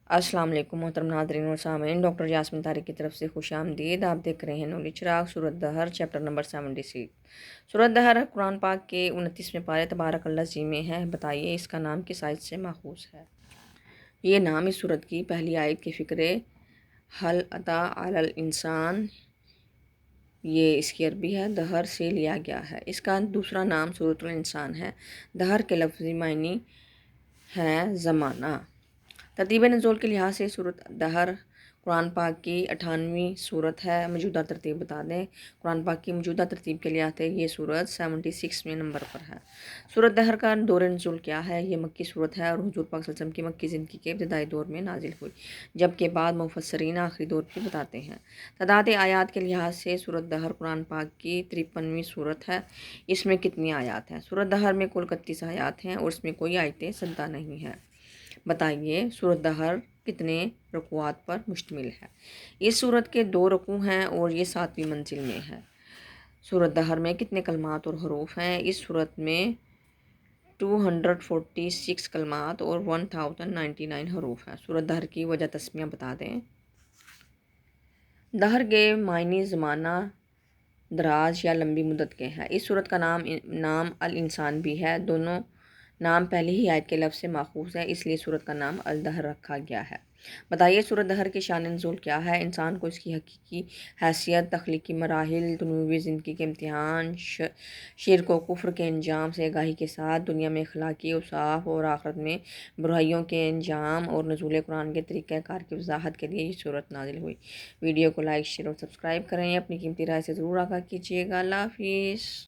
السلام علیکم محترم ناظرین و سامعین، ڈاکٹر یاسمین طارق کی طرف سے خوش آمدید۔ آپ دیکھ رہے ہیں نور چراغ سورۃ دہر چیپٹر نمبر 76۔ سورۃ دہر قرآن پاک کے 29ویں پارے تبارک الذی میں ہے۔ بتائیے اس کا نام کس آیت سے ماخوذ ہے؟ یہ نام اس سورت کی پہلی آیت کے فقرے هل اتی علی الانسان، یہ اس کی عربی ہے، دہر سے لیا گیا ہے۔ اس کا دوسرا نام سورۃ الانسان ہے۔ دہر کے لفظی معنی ہے زمانہ۔ ترتیب نزول کے لحاظ سے سورۃ دہر قرآن پاک کی 98ویں سورت ہے۔ موجودہ ترتیب بتا دیں۔ قرآن پاک کی موجودہ ترتیب کے لحاظ سے یہ سورت 76ویں نمبر پر ہے۔ سورۃ دہر کا دور نزول کیا ہے؟ یہ مکی سورت ہے اور حضور پاک صلی اللہ علیہ وسلم کی مکی زندگی کے ابتدائی دور میں نازل ہوئی، جبکہ بعض مفسرین آخری دور بھی بتاتے ہیں۔ تعداد آیات کے لحاظ سے سورۃ دہر قرآن پاک کی 53ویں سورت ہے۔ اس میں کتنی آیات ہیں؟ سورۃ دہر میں کل 31 آیات ہیں اور اس میں کوئی آیت سجدہ نہیں ہے۔ بتائیے سورۃ دہر کتنے رکوعات پر مشتمل ہے؟ اس سورت کے 2 رکوع ہیں اور یہ 7ویں منزل میں ہے۔ سورۃ دہر میں کتنے کلمات اور حروف ہیں؟ اس سورت میں 246 کلمات اور 1099 حروف ہیں۔ سورۃ دہر کی وجہ تسمیہ بتا دیں۔ دہر کے معنی زمانہ، دراز یا لمبی مدت کے ہیں۔ اس سورت کا نام الانسان بھی ہے۔ دونوں نام پہلی ہی آیت کے لفظ سے ماخوذ ہے، اس لیے سورت کا نام الدہر رکھا گیا ہے۔ بتائیے سورۃ دہر کی شان نزول کیا ہے؟ انسان کو اس کی حقیقی حیثیت، تخلیقی مراحل، دنیوی زندگی کے امتحان، شرک و کفر کے انجام سے آگاہی کے ساتھ دنیا میں اخلاقی اوصاف اور آخرت میں برائیوں کے انجام اور نزول قرآن کے طریقہ کار کی وضاحت کے لیے یہ سورت نازل ہوئی۔ ویڈیو کو لائک، شیئر اور سبسکرائب کریں۔ اپنی قیمتی رائے سے ضرور آگاہ کیجیے گا۔ اللہ حافظ۔